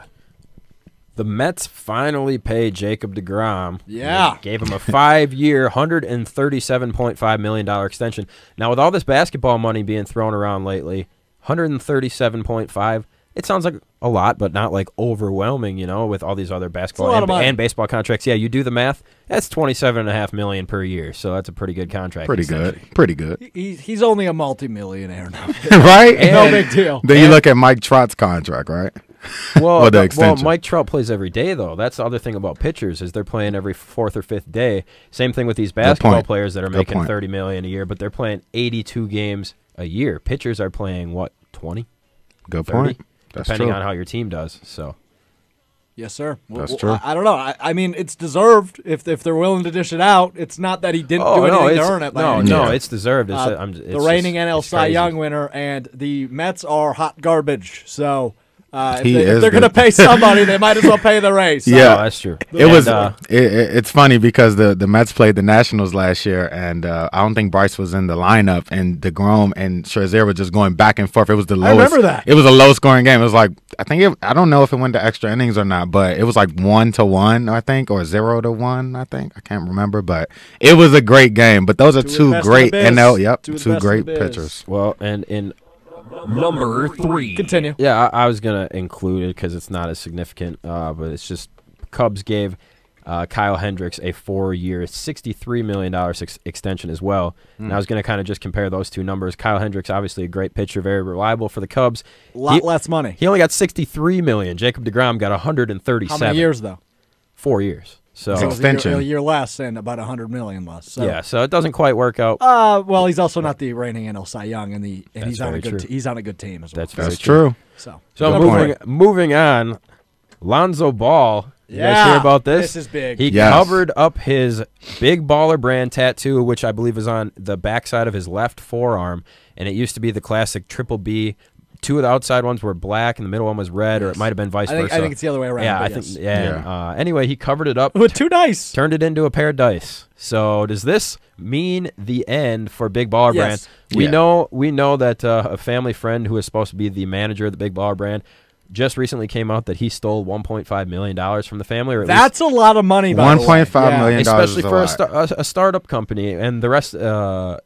The Mets finally paid Jacob deGrom. Yeah. Gave him a 5-year, $137.5 million extension. Now, with all this basketball money being thrown around lately, $137.5, It sounds like a lot, but not like overwhelming, you know, with all these other basketball and baseball contracts. Yeah, you do the math. That's $27.5 million per year, so that's a pretty good contract. Pretty good. He's only a multimillionaire now, right? No big deal. Then you look at Mike Trout's contract, right? Well, the extension. Mike Trout plays every day, though. That's the other thing about pitchers is they're playing every fourth or fifth day. Same thing with these basketball players that are making $30 million a year, but they're playing 82 games a year. Pitchers are playing what, 20? Good 30? point. That's depending true. on how your team does. So, yes, sir. That's true. I don't know. I mean, it's deserved if they're willing to dish it out. It's not that he didn't do anything to earn it. No, it's deserved. It's the reigning NL Cy Young winner, and the Mets are hot garbage. So if they're going to pay somebody, they might as well pay the Rays. So. Yeah, that's true. It's funny because the Mets played the Nationals last year, and I don't think Bryce was in the lineup, and DeGrom and Scherzer were just going back and forth. It was the lowest. I remember that. It was a low-scoring game. It was like I don't know if it went to extra innings or not, but it was like 1-1, I think, or 0-1, I think. I can't remember, but it was a great game. But those are two great two great pitchers. Well, and in number 3. Continue. Yeah, I was going to include it because it's not as significant, but it's just Cubs gave Kyle Hendricks a 4-year, $63 million extension as well. And I was going to kind of just compare those two numbers. Kyle Hendricks, obviously a great pitcher, very reliable for the Cubs. A lot less money. He only got $63 million. Jacob deGrom got $137. How many years, though? 4 years. So extension. A year less and about $100 million less. So. Yeah, so it doesn't quite work out. Well, he's also not the reigning NL Cy Young, and he's on a good team as well. That's true. So moving on, Lonzo Ball. You guys hear about this? This is big. He covered up his Big Baller Brand tattoo, which I believe is on the backside of his left forearm, and it used to be the classic Triple B. Two of the outside ones were black, and the middle one was red, or it might have been vice versa. I think it's the other way around. Yeah, I think. Yeah. Anyway, he covered it up with 2 dice, turned it into a pair of dice. So does this mean the end for Big Baller Brand? We know that a family friend who is supposed to be the manager of the Big Baller Brand just recently came out that he stole $1.5 million from the family. Or that's a lot of money. $1.5 million, especially for a startup company, and the rest. The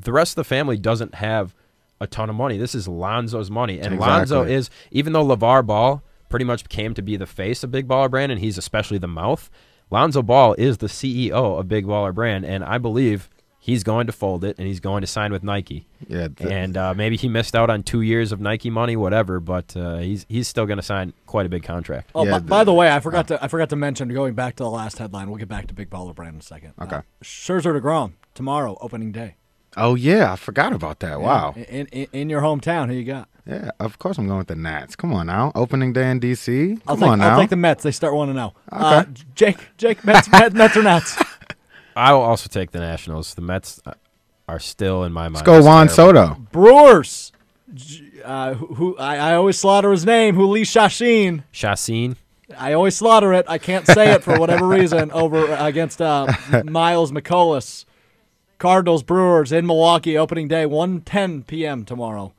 rest of the family doesn't have a ton of money. This is Lonzo's money, and Lonzo is, even though LeVar Ball pretty much came to be the face of Big Baller Brand, and he's especially the mouth, Lonzo Ball is the CEO of Big Baller Brand, and I believe he's going to fold it, and he's going to sign with Nike. Yeah, and maybe he missed out on 2 years of Nike money, whatever, but he's still going to sign quite a big contract. Oh, yeah, by the way, I forgot to mention, going back to the last headline, we'll get back to Big Baller Brand in a second. Okay. Scherzer DeGrom tomorrow, opening day. Oh, yeah, I forgot about that. Wow. In your hometown, who you got? Yeah, of course I'm going with the Nats. Come on now. Opening day in D.C. I'll take the Mets. They start 1-0. Okay. Jake, Mets or Nats? I will also take the Nationals. The Mets are still, in my mind. Let's go Juan Soto. Brewers. Who I always slaughter his name, Huli Shashin. Shashin. I always slaughter it. I can't say it for whatever reason over against Miles McCollus. Cardinals, Brewers in Milwaukee, opening day, 1:10 p.m. tomorrow.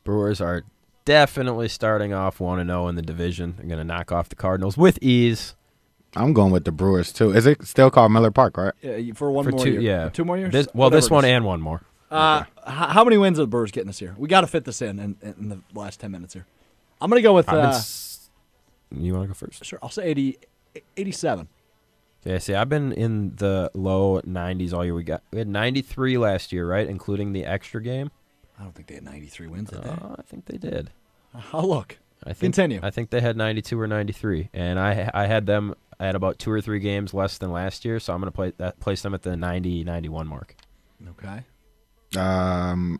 Brewers are definitely starting off 1-0 in the division. They're going to knock off the Cardinals with ease. I'm going with the Brewers, too. Is it still called Miller Park, right? For one more year. Yeah. 2 more years? This one and one more. Okay. How many wins are the Brewers getting this year? We got to fit this in the last 10 minutes here. I'm going to go with... you want to go first? Sure. I'll say 87. Yeah, see, I've been in the low 90s all year. We had 93 last year, right, including the extra game. I don't think they had 93 wins, did they? I think they did. I'll look. Continue. I think they had 92 or 93, and I had them at about 2 or 3 games less than last year, so I'm going to place them at the 90-91 mark. Okay. The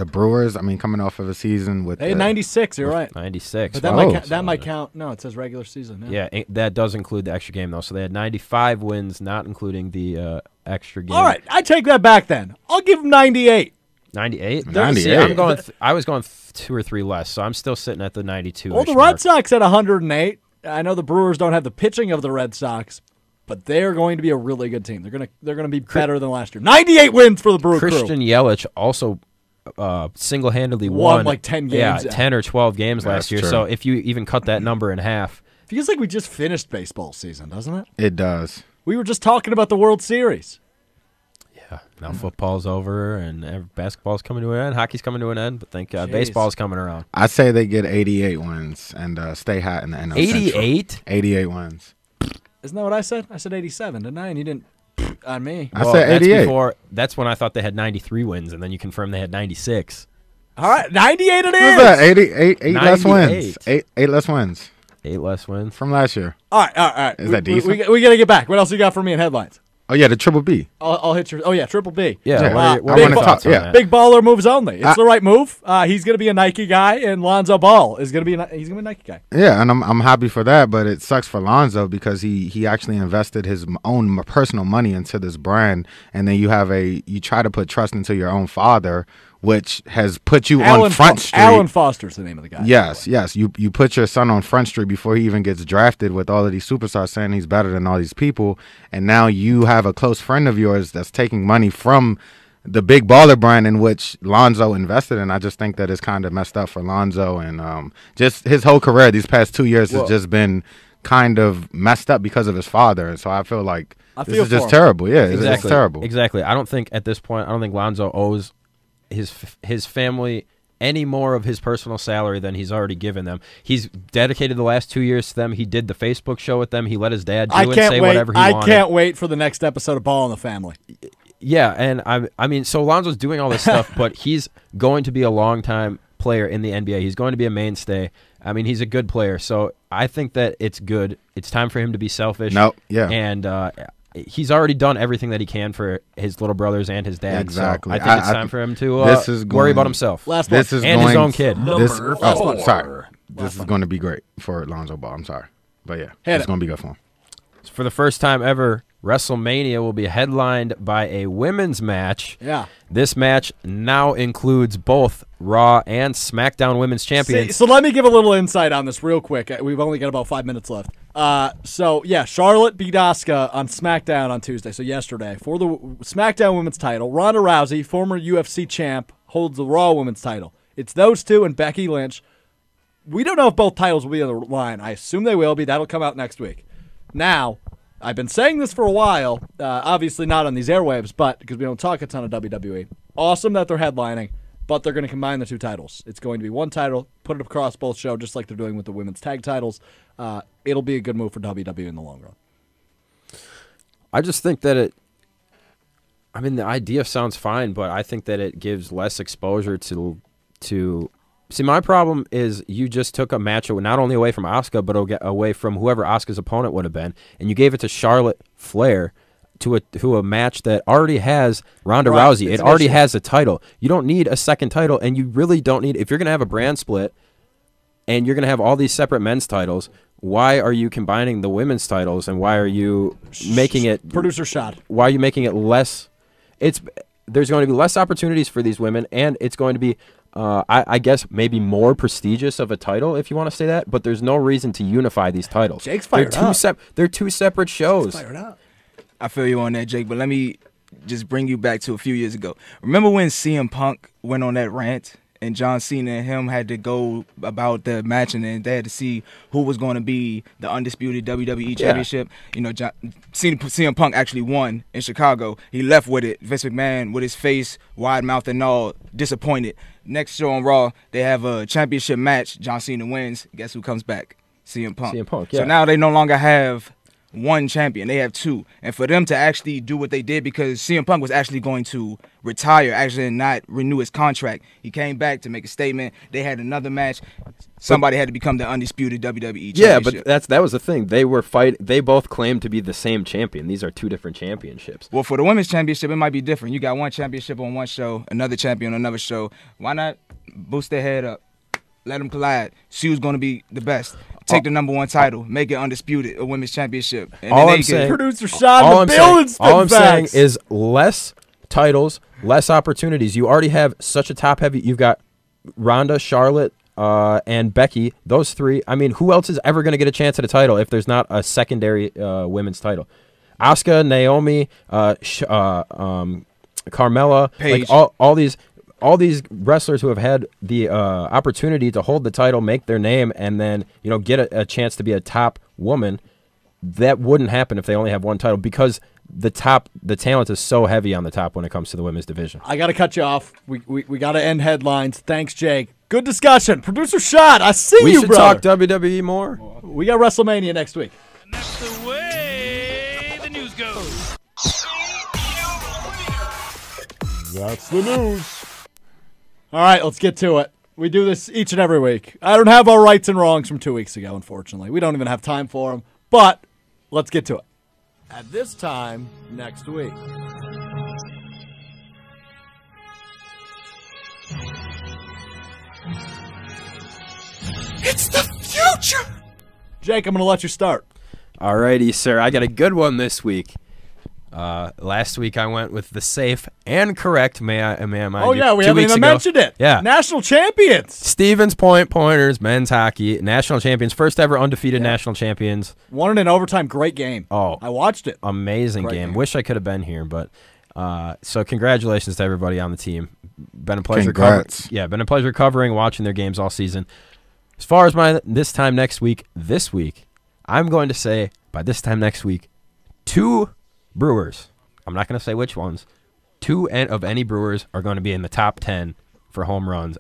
Brewers, coming off of a season with... They had 96, you're right. 96. But that might count. No, it says regular season. Yeah, that does include the extra game, though. So they had 95 wins, not including the extra game. All right, I take that back then. I'll give them 98. 98? 98. See, I was going 2 or 3 less, so I'm still sitting at the 92. Well, the Red Sox at 108. I know the Brewers don't have the pitching of the Red Sox, but they're going to be a really good team. They're gonna be better than last year. 98 wins for the Brewer crew. Christian Yelich also single-handedly won like 10 games. Yeah, 10 or 12 games last year. True. So if you even cut that number in half. Feels like we just finished baseball season, doesn't it? It does. We were just talking about the World Series. Yeah. Yeah. Now football's over and basketball's coming to an end. Hockey's coming to an end, but thank God baseball's coming around. I say they get 88 wins and stay hot in the NL 88? 88 wins. Isn't that what I said? I said 87 to 9. You didn't on me. I said 88. That's when I thought they had 93 wins, and then you confirmed they had 96. All right, 98 it is. What's that? 88 less wins. Eight less wins. 8 less wins from last year. All right. Is that decent? We got to get back. What else you got for me in headlines? Oh, yeah, the Triple B. I'll hit your. Oh, yeah, Triple B. Yeah. What are your thoughts on that? Big baller moves only. It's the right move. He's going to be a Nike guy, and Lonzo Ball is going to be he's going to be a Nike guy. Yeah, and I'm happy for that, but it sucks for Lonzo because he actually invested his own personal money into this brand, and then you try to put trust into your own father, which has put you on Front Street. Alan Foster's the name of the guy. Yes. You put your son on Front Street before he even gets drafted with all of these superstars saying he's better than all these people. And now you have a close friend of yours that's taking money from the big baller brand in which Lonzo invested in. I just think that it's kind of messed up for Lonzo. And just his whole career these past 2 years has just been kind of messed up because of his father. And so I feel like this is just terrible. Yeah, it's terrible. Exactly. I don't think at this point, Lonzo owes his family any more of his personal salary than he's already given them. He's dedicated the last 2 years to them. He did the Facebook show with them. He let his dad do and say whatever he wanted. I can't wait for the next episode of Ball in the Family. Yeah, and I mean, so Lonzo's doing all this stuff, but he's going to be a long-time player in the NBA. He's going to be a mainstay. I mean, he's a good player, so I think that it's good. It's time for him to be selfish. And he's already done everything that he can for his little brothers and his dad. Exactly. So I think it's time for him to worry about himself. Last one. And his own kid. This is going to be great for Lonzo Ball. I'm sorry. But, yeah, it's going to be good for him. For the first time ever, WrestleMania will be headlined by a women's match. Yeah. This match now includes both Raw and SmackDown Women's Champions. So let me give a little insight on this real quick. We've only got about 5 minutes left. Charlotte beat Asuka on SmackDown on Tuesday, so yesterday, for the SmackDown Women's title. Ronda Rousey, former UFC champ, holds the Raw Women's title. It's those two and Becky Lynch. We don't know if both titles will be on the line. I assume they will be. That'll come out next week. Now, I've been saying this for a while, obviously not on these airwaves, but because we don't talk a ton of WWE. Awesome that they're headlining, but they're going to combine the two titles. It's going to be one title, put it across both shows, just like they're doing with the women's tag titles. It'll be a good move for WWE in the long run. I just think that the idea sounds fine, but I think that it gives less exposure to. See, my problem is you just took a match not only away from Asuka, but away from whoever Asuka's opponent would have been, and you gave it to Charlotte Flair to a match that already has Ronda Rousey. It already has a title. You don't need a second title, and you really don't need. If you're going to have a brand split, and you're going to have all these separate men's titles, why are you combining the women's titles, and why are you making it producer shot? Why are you making it less? There's going to be less opportunities for these women, and it's going to be. I guess maybe more prestigious of a title, if you want to say that, but there's no reason to unify these titles. Jake's fired up. They're two separate shows. Jake's fired up. I feel you on that, Jake, but let me just bring you back to a few years ago. Remember when CM Punk went on that rant and John Cena and him had to go about the match and then they had to see who was going to be the undisputed WWE Championship? You know, CM Punk actually won in Chicago. He left with it. Vince McMahon, with his face, wide mouth and all, disappointed. Next show on Raw, they have a championship match. John Cena wins. Guess who comes back? CM Punk. CM Punk, yeah. So now they no longer have one champion. They have two. And for them to actually do what they did, because CM Punk was actually going to retire, actually not renew his contract. He came back to make a statement. They had another match. Somebody had to become the undisputed WWE championship. Yeah, but that was the thing. They were They both claimed to be the same champion. These are two different championships. Well, for the women's championship, it might be different. You got one championship on one show, another champion on another show. Why not boost their head up? Let them collide. See who's going to be the best. Take the number one title. Make it undisputed, a women's championship. And all I'm saying, producer Sean, all I'm saying is less titles, less opportunities. You already have such a top heavy. You've got Ronda, Charlotte, and Becky. Those three. I mean, who else is ever going to get a chance at a title if there's not a secondary women's title? Asuka, Naomi, Carmella, Paige. like all these wrestlers who have had the opportunity to hold the title, make their name, and then get a chance to be a top woman. that wouldn't happen if they only have one title because the talent is so heavy on the top when it comes to the women's division. I got to cut you off. We got to end headlines. Thanks, Jake. Good discussion. Producer Shot, I see we you, should brother. talk WWE more. We got WrestleMania next week. And that's the way the news goes. That's the news. All right, let's get to it. We do this each and every week. I don't have our rights and wrongs from 2 weeks ago, unfortunately. We don't even have time for them. But let's get to it. At this time next week. It's the future. Jake, I'm going to let you start. All righty, sir. I got a good one this week. Last week I went with the safe and correct. May I mind Oh, you, yeah, we 2 haven't weeks even ago. mentioned it. Yeah. National champions. Stevens Point Pointers, men's hockey, national champions, first ever undefeated national champions. Won it in overtime. Great game. Oh. I watched it. Amazing Great game. game. Wish I could have been here, but so congratulations to everybody on the team. Been a pleasure Congrats. been a pleasure covering, watching their games all season. As far as this time next week, I'm going to say by this time next week, 2 Brewers. I'm not going to say which ones. 2 of any Brewers are going to be in the top 10 for home runs.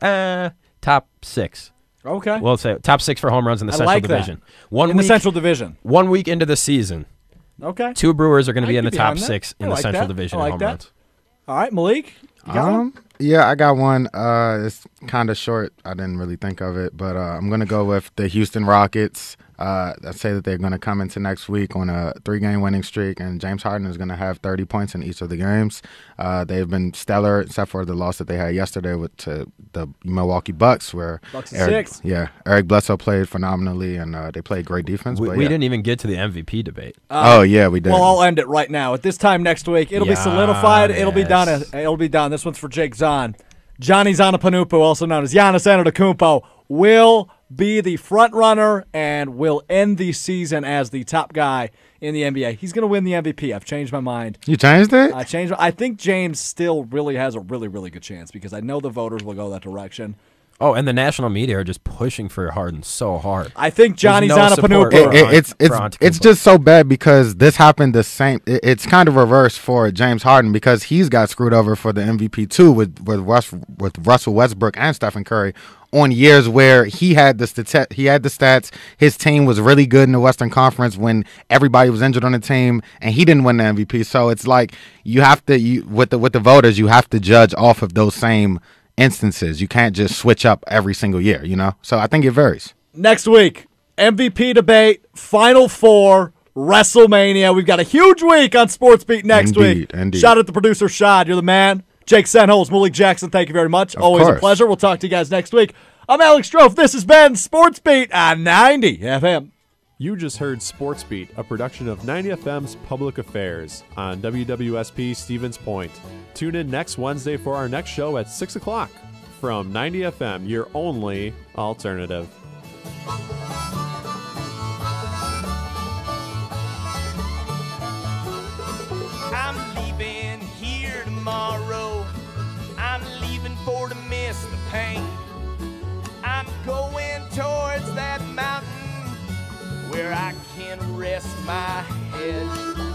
Top 6. Okay. We'll say top 6 for home runs in the I Central like that. Division. In the Central Division. 1 week into the season, Okay. 2 Brewers are going to be I in the can be top behind that. 6 in I the like Central that. Division I in like home that. runs. All right, Malik, you got one? Yeah, I got one. It's kind of short. I didn't really think of it, but I'm going to go with the Houston Rockets. I say that they're going to come into next week on a 3-game winning streak, and James Harden is going to have 30 points in each of the games. They've been stellar, except for the loss that they had yesterday to the Milwaukee Bucks, where Bucks in 6. Eric Bledsoe played phenomenally, and they played great defense. We but didn't even get to the MVP debate. Oh yeah, we did. Well, I'll end it right now. At this time next week, it'll be solidified. It'll be done. Yes. It'll be done. This one's for Jake Zahn. Johnny Zanapanupu, also known as Giannis Antetokounmpo, will be the front runner and will end the season as the top guy in the NBA. He's going to win the MVP. I've changed my mind. You changed it? I think James still really has a really, really good chance because I know the voters will go that direction. Oh, and the national media are just pushing for Harden so hard. I think Johnny There's no support Zanapanupu. It's just so bad because this happened the same. It's kind of reversed for James Harden because he's got screwed over for the MVP too with Russell Westbrook and Stephen Curry on years where he had the stats. His team was really good in the Western Conference when everybody was injured on the team, and he didn't win the MVP. So it's like you have to with the voters, you have to judge off of those same instances. You can't just switch up every single year, you know? So I think it varies. Next week, MVP debate, Final Four, WrestleMania. We've got a huge week on Sports Beat next week. Indeed. Shout out to producer Shad. You're the man. Jake Senholz, Malik Jackson, thank you very much. Always a pleasure. We'll talk to you guys next week. I'm Alex Strofe. This has been Sports Beat on 90 FM. You just heard Sports Beat, a production of 90 FM's Public Affairs on UWSP Stevens Point. Tune in next Wednesday for our next show at 6 o'clock from 90 FM, your only alternative. I'm leaving here tomorrow. I'm leaving for to miss the pain. I'm going towards that mountain where I can rest my head.